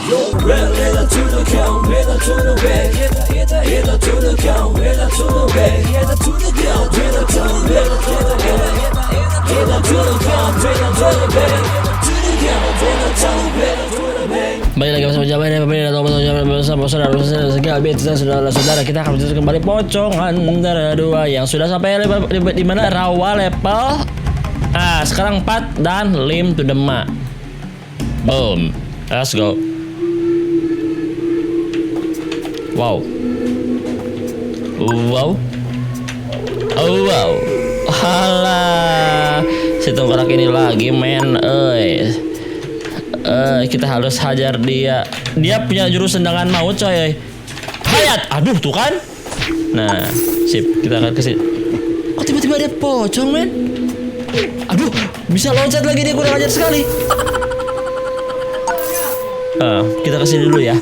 Kembali lagi bersama saudara, kita akan melanjutkan kembali pocong antara dua yang sudah sampai di mana rawa level. Sekarang 4 dan lim to the ma. Boom. Let's go. Wow. Wow. Oh wow. Halah. Si tengkorak ini lagi men. Kita harus hajar dia. Dia punya jurus tendangan maut coy. Hayat. Aduh tuh kan. Nah, sip. Kita akan kesini. Kok tiba-tiba ada pocong men? Aduh, bisa loncat lagi dia, kurang ajar sekali. Kita kesini dulu ya.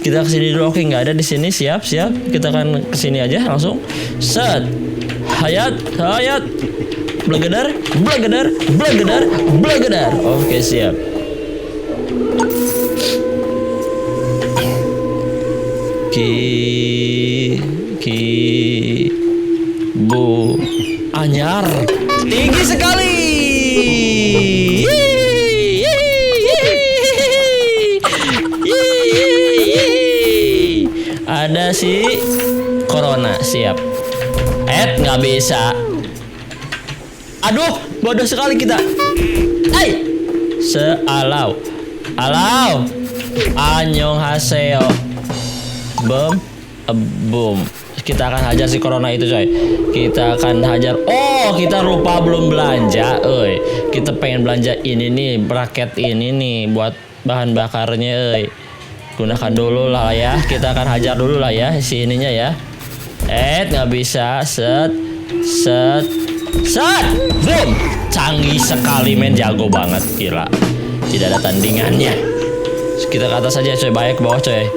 Kita kesini dulu. Oke, nggak ada di sini. Siap. Kita akan kesini aja langsung. Set. Hayat. Blegedar. Oke, siap. Bu anyar tinggi sekali. Ada si corona. Siap. Nggak bisa. Aduh, bodoh sekali kita. Sealau. Annyeonghaseyo. Boom. Kita akan hajar si corona itu coy. Kita akan hajar. Oh, kita lupa belum belanja. Kita pengen belanja ini nih, bracket ini nih buat bahan bakarnya. Gunakan dulu lah ya. Kita akan hajar dulu lah ya si ininya ya. Nggak bisa. Set. Boom. Canggih sekali men, jago banget, gila. Tidak ada tandingannya. Kita ke atas saja coy, baik ke bawah coy.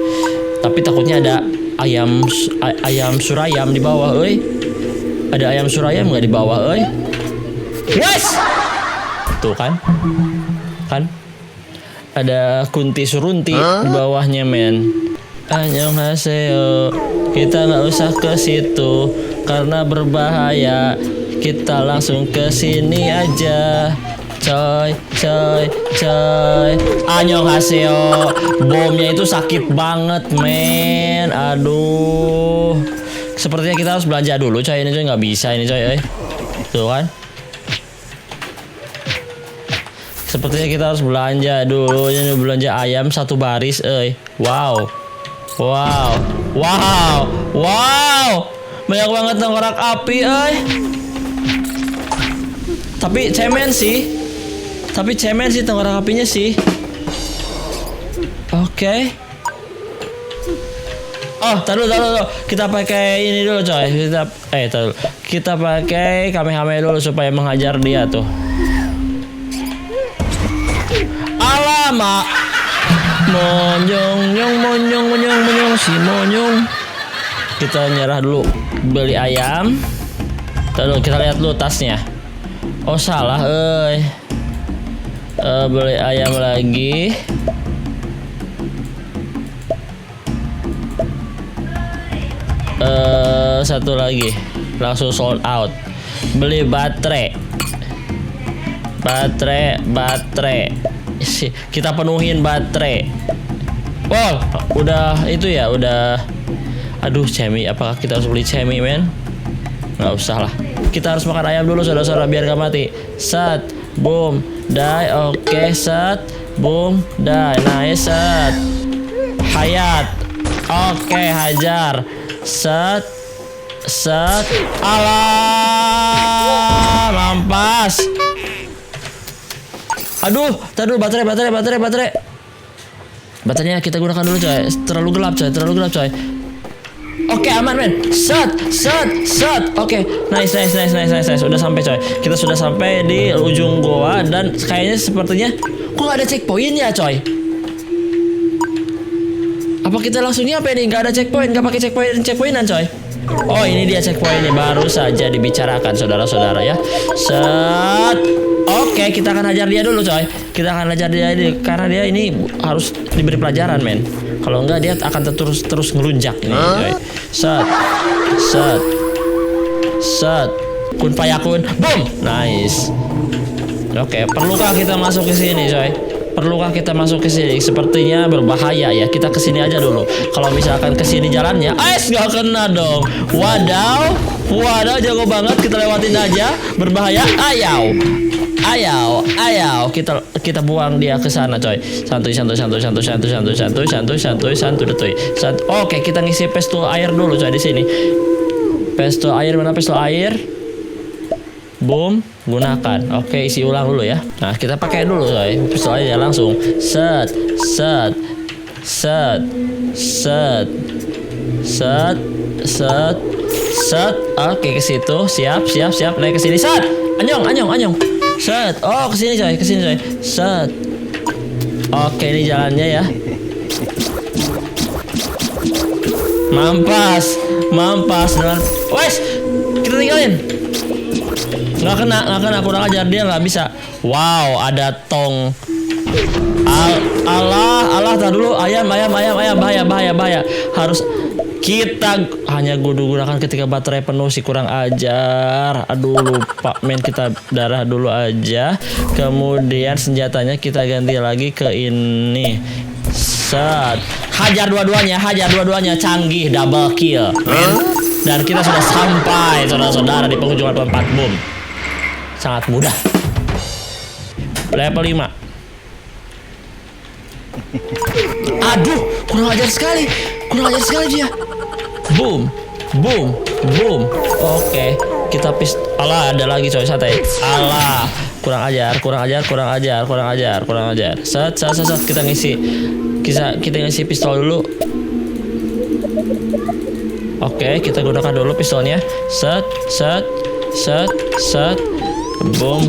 Tapi takutnya ada ayam surayam di bawah, Ada ayam surayam nggak di bawah, Yes! Tuh kan? Ada kunti surunti di bawahnya, men. Annyeonghaseyo. Kita nggak usah ke situ karena berbahaya. Kita langsung ke sini aja. Coy. Annyeonghaseyo. Bomnya itu sakit banget, men. Aduh. Sepertinya kita harus belanja dulu, coy. Ini coy nggak bisa ini, coy. Tuh kan? Sepertinya kita harus belanja dulu. Ini belanja ayam 1 baris, Wow. Banyak banget tengkorak api, Tapi cemen sih tengkorak apinya sih. Oke. Oh, taruh. Kita pakai ini dulu, coy. Kita pakai Kamehameha dulu supaya menghajar dia tuh. Alamak. Monyong si monyong. Kita nyerah dulu. Beli ayam. Taruh, kita lihat dulu tasnya. Oh, salah, beli ayam lagi. Satu lagi. Langsung sold out. Beli baterai. Kita penuhin baterai. Oh, udah itu ya, udah. Aduh, cemi. Apakah kita harus beli cemi, men? Nggak usah lah. Kita harus makan ayam dulu, saudara-saudara, biar gak mati. Set, boom, die. Oke, set, boom, die. Nice, set. Hayat. Oke, hajar. Set. Alah, mampas. Aduh, taruh baterai. Baterainya kita gunakan dulu, coy. Terlalu gelap, coy. Oke, aman, men. Set. Oke, nice. Udah sampai, coy. Kita sudah sampai di ujung goa dan kayaknya sepertinya kok nggak ada checkpoint ya, coy. Apa kita langsung nyampe nih? Nggak ada checkpoint, nggak pakai checkpointan, coy. Oh, ini dia checkpointnya, baru saja dibicarakan, saudara-saudara ya. Set. Oke, kita akan hajar dia dulu coy. Kita akan hajar dia ini karena dia ini harus diberi pelajaran men. Kalau enggak dia akan terus ngelunjak ini coy. Set. Set. Set. Kun fayakun. Boom. Nice. Oke, perlukah kita masuk ke sini coy? Perlukah kita masuk ke sini? Sepertinya berbahaya ya. Kita ke sini aja dulu. Kalau misalkan ke sini jalannya, nggak kena dong. Wadaw, wadaw jago banget. Kita lewatin aja. Berbahaya. Ayau. Kita buang dia ke sana coy. Santuy. Oke, kita ngisi pistol air dulu coy di sini. Pistol air mana pistol air? Boom, gunakan. Oke, isi ulang dulu ya. Nah, kita pakai dulu coy. Pistol aja langsung. Set. Oke, ke situ. Siap. Naik ke sini. Set. Anyong. Set. Oh, ke sini coy. Set. Oke, ini jalannya ya. Mampas dengan. Wes, kita tinggalin. Nggak kena, kurang ajar, dia nggak bisa. Wow, ada tong. Allah, tar dulu, ayam, bahaya. Harus kita hanya gunakan ketika baterai penuh sih, kurang ajar. Aduh, lupa men, kita darah dulu aja. Kemudian senjatanya kita ganti lagi ke ini. Set. Hajar dua-duanya, canggih, double kill. Dan kita sudah sampai saudara-saudara di penghujung level 4. Boom. Sangat mudah. Level 5. Aduh, kurang ajar sekali dia. Boom. Oke, kita Allah, ada lagi coy, santai. Allah, kurang ajar. Set. Kita ngisi pistol dulu. Oke, kita gunakan dulu pistolnya. Set. Boom.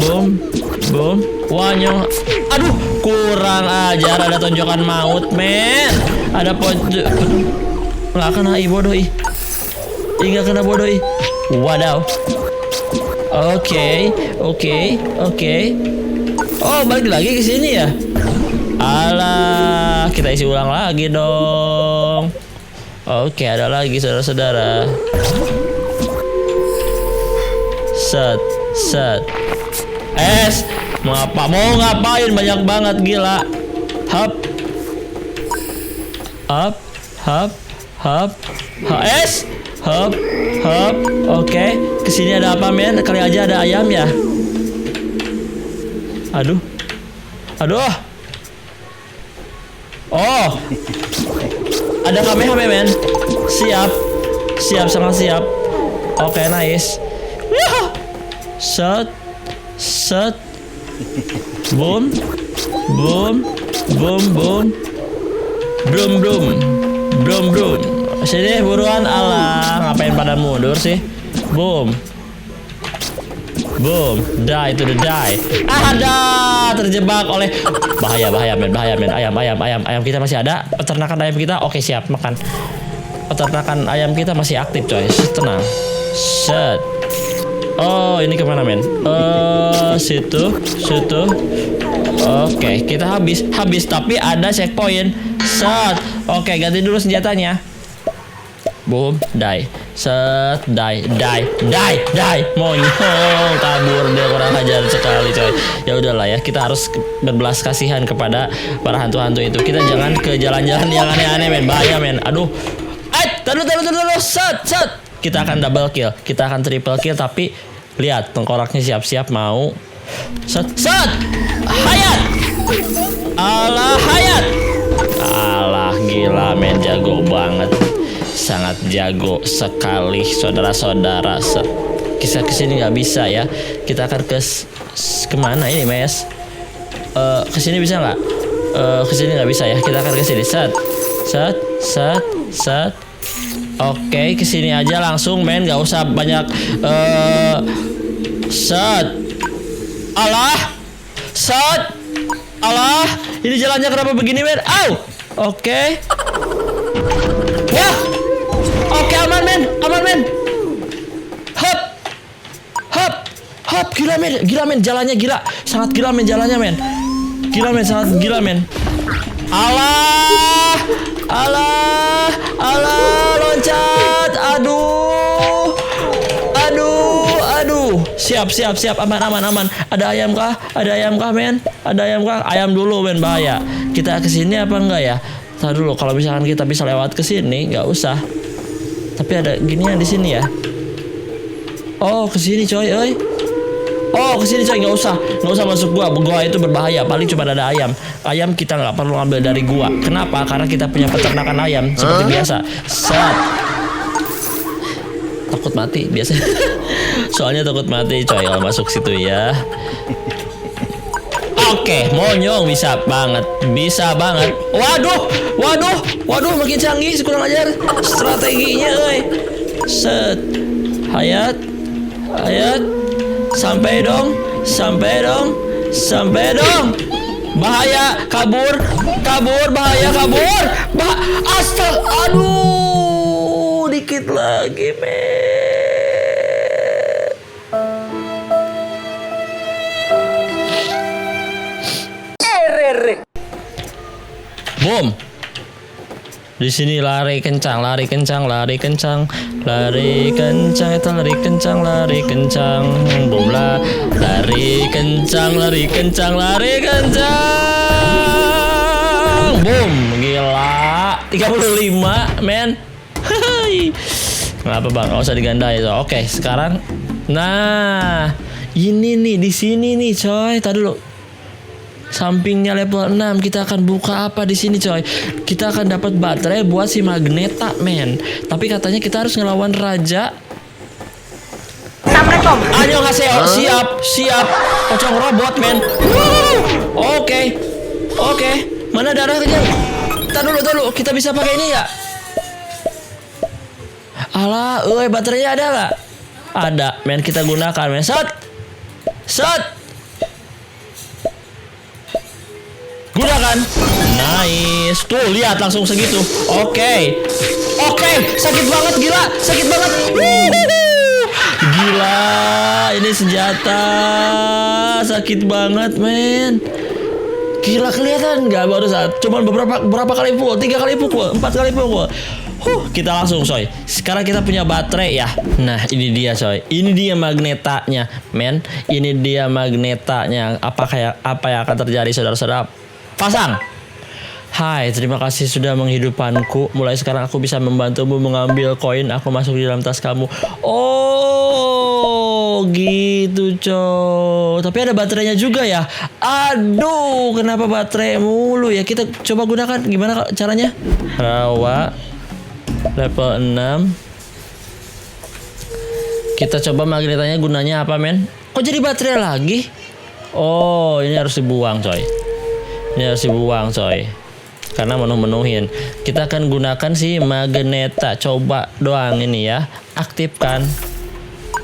Wanyong. Aduh, kurang ajar, ada tonjokan maut, men. Ada nggak kena bodoh. Nggak kena bodoh. Wadaw. Oke. Oh, balik lagi ke sini ya. Alah, kita isi ulang lagi dong. Oke, ada lagi saudara-saudara. Set. Mau ngapain banyak banget, gila. Hap. Oke, kesini ada apa men? Kali aja ada ayam ya. Aduh. Oh, ada Kamehameha men. Siap, sangat siap. Oke, nice. Set. Boom. Sini buruan, Allah, ngapain pada mundur sih? Boom. Die to the die. Ada terjebak oleh bahaya men. Ayam kita masih ada. Peternakan ayam kita. Oke, siap makan. Peternakan ayam kita masih aktif coy. Tenang. Set. Oh, ini kemana men? Situ. Oke, kita habis tapi ada checkpoint. Set. Oke, ganti dulu senjatanya. Boom, die. Set, die. Monyong, kabur dia, kurang ajar sekali coy. Ya udahlah ya, kita harus berbelas kasihan kepada para hantu-hantu itu. Kita jangan ke jalan-jalan yang aneh-aneh men, bahaya men. Aduh. Taruh. Set. Kita akan double kill, kita akan triple kill, tapi lihat tengkoraknya siap-siap mau. Set. Hayat. Allah, gila men, jago banget. Sangat jago sekali saudara-saudara. Kisah kesini nggak bisa ya. Kita akan kemana ini mes? Kesini bisa nggak? Kesini nggak bisa ya. Kita akan kesini. Set. Oke, kesini aja langsung men, nggak usah banyak. Set. Allah, ini jalannya kenapa begini men? Oke. Wah. Oke, aman men. Hap, gila men, jalannya gila. Sangat gila men jalannya men. Gila men, sangat gila men. Alah, loncat. Aduh. Siap. Aman. Ada ayam kah, men? Ayam dulu men, bahaya. Kita kesini apa enggak ya? Tar dulu, kalau misalkan kita bisa lewat kesini, nggak usah. Tapi ada ginian di sini ya. Oh, kesini coy, nggak usah masuk gua itu berbahaya, paling cuma ada ayam kita nggak perlu ambil dari gua. Kenapa? Karena kita punya peternakan ayam seperti biasa. Takut mati biasanya. Soalnya takut mati coy kalau masuk situ ya. Oke, monyong bisa banget. Waduh, makin canggih, kurang ajar strateginya, Set, hayat, sampai dong. Bahaya, kabur, bahaya, kabur. Aduh, dikit lagi, men. Boom. Di sini lari kencang. Boom lah. Lari kencang. Boom, gila. 35, men. Kenapa bang? Nggak usah digandai so. Oke, sekarang. Nah, ini nih di sini nih, coy. Tadi dulu. Sampingnya level 6 kita akan buka apa di sini coy? Kita akan dapat baterai buat si Magneta men. Tapi katanya kita harus ngelawan raja. Assalamualaikum. Annyeonghaseyo. Siap. Pocong robot men. Oke. Mana darahnya? Tar dulu. Kita bisa pakai ini nggak? Alah, baterainya ada nggak? Ada men, kita gunakan men. Set. Gunakan. Nice. Tuh, lihat langsung segitu. Oke. Sakit banget, gila. Gila, ini senjata. Sakit banget, men. Gila, kelihatan nggak baru saat? Cuman berapa kali pukul? 3 kali pukul, 4 kali pukul. Kita langsung, coy. Sekarang kita punya baterai ya. Nah, ini dia, coy. Ini dia magnetanya, men. Ini dia magnetanya. Apa yang akan terjadi, saudara-saudara? Pasang. Hai, terima kasih sudah menghidupkanku. Mulai sekarang aku bisa membantumu mengambil koin. Aku masuk di dalam tas kamu. Oh, gitu coy. Tapi ada baterainya juga ya. Aduh, kenapa baterai mulu ya? Kita coba gunakan. Gimana caranya? Rawa level 6. Kita coba magnetanya gunanya apa, men? Kok jadi baterai lagi? Oh, ini harus dibuang coy. Karena menuhin. Kita akan gunakan si Magneta. Coba doang ini ya. Aktifkan.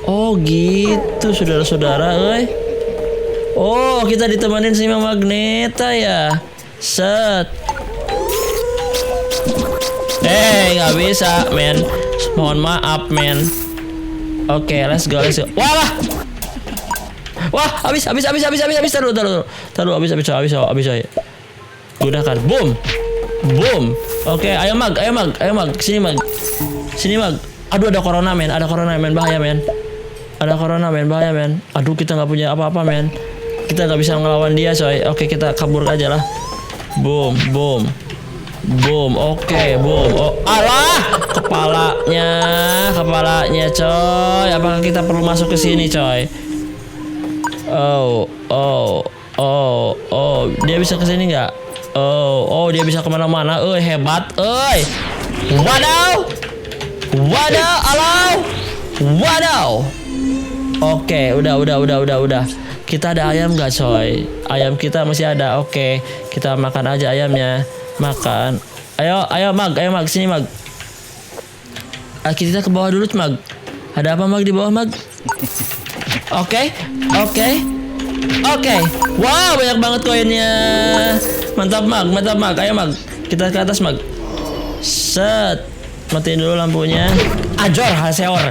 Oh gitu saudara-saudara. Oh, kita ditemanin si Magneta ya. Set. Nggak bisa men. Mohon maaf men. Oke, let's go. Wah, habis. Taruh, habis. Gunakan. Boom. Oke, ayo mag. Sini mag. Aduh, ada corona men. Bahaya men. Aduh, kita nggak punya apa-apa men. Kita nggak bisa ngelawan dia coy. Oke, kita kabur aja lah. Boom. Oke, boom. Oh, alah, kepalanya coy. Apakah kita perlu masuk ke sini coy? Oh, dia bisa ke sini nggak? Oh, dia bisa kemana-mana. Hebat, Wadaw. Oke, udah. Kita ada ayam nggak coy? Ayam kita masih ada. Oke, kita makan aja ayamnya. Makan. Ayo mag, sini mag. Kita ke bawah dulu mag. Ada apa mag di bawah mag? Oke. Wow, banyak banget koinnya. Mantap mag. Ayo mag. Kita ke atas mag. Set. Matiin dulu lampunya. Ajor Haseor.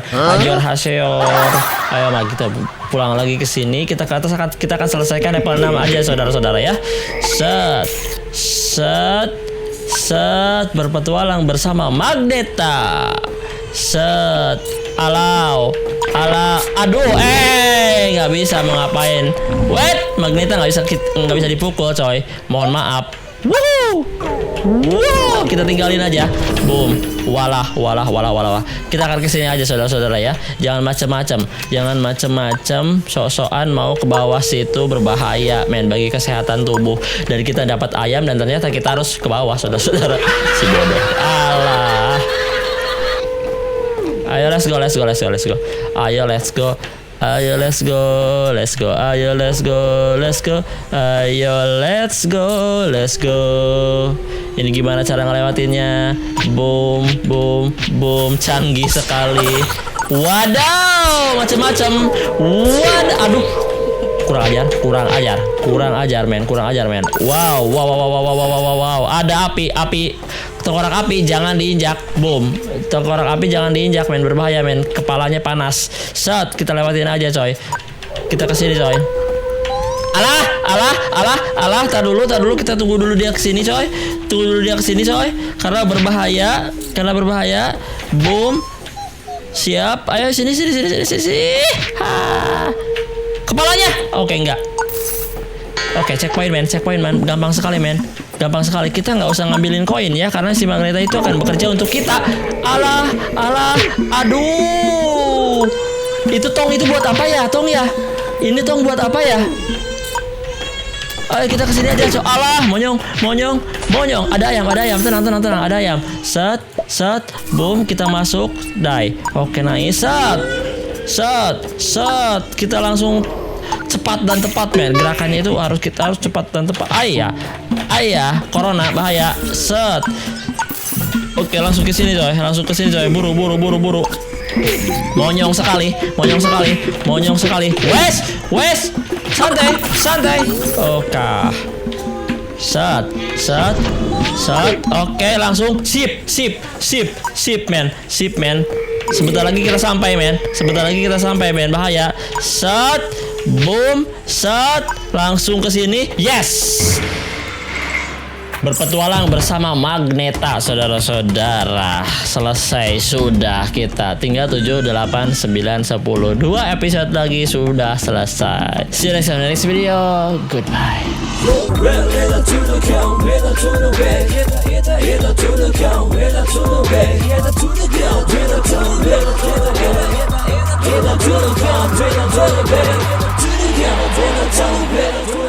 Ayo mag, kita pulang lagi ke sini. Kita ke atas, kita akan selesaikan level 6 aja saudara-saudara ya. Set, set, set, berpetualang bersama Magneta. Set, alau, aduh, nggak bisa mau ngapain. Wait, Magneta nggak bisa dipukul coy. Mohon maaf. Woo, wow, kita tinggalin aja. Boom, walah. Kita akan kesini aja saudara-saudara ya. Jangan macem-macem, sok-sokan mau ke bawah situ berbahaya men bagi kesehatan tubuh. Dan kita dapat ayam dan ternyata kita harus ke bawah saudara-saudara. Si bodoh. Alah. Ayo let's go. Ayo let's go. Ini gimana cara ngelewatinnya? Boom. Canggih sekali. Wadaw, macam-macam. Aduh. Kurang ajar men. Wow. Ada api. Tengkorak api jangan diinjak. Boom. Tengkorak api jangan diinjak men, berbahaya men. Kepalanya panas. Set, kita lewatin aja coy. Kita kesini coy. Alah, tar dulu, kita tunggu dulu dia kesini coy. Karena berbahaya. Boom. Siap. Ayo sini. Kepalanya. Oke, enggak. Oke, checkpoint man. Gampang sekali. Kita nggak usah ngambilin koin ya, karena si Magneta itu akan bekerja untuk kita. Alah. Aduh. Itu tong itu buat apa ya, tong ya? Ini tong buat apa ya? Ayo kita kesini aja. Alah, monyong. Ada ayam. Tenang. Ada ayam. Set. Boom, kita masuk. Die. Oke, nice. Set. Kita langsung cepat dan tepat men. Gerakannya itu kita harus cepat dan tepat. Ayah, corona bahaya. Set. Oke, langsung ke sini coy. Buru. Monyong sekali. Wes. Santai. Oke. Set. Oke, langsung sip men. Sebentar lagi kita sampai men. Bahaya. Set. Boom. Set. Langsung ke sini. Yes. Berpetualang bersama Magneta saudara-saudara. Selesai sudah kita. Tinggal 7, 8, 9, 10. 2 episode lagi sudah selesai. See you next time in the next video. Goodbye. To the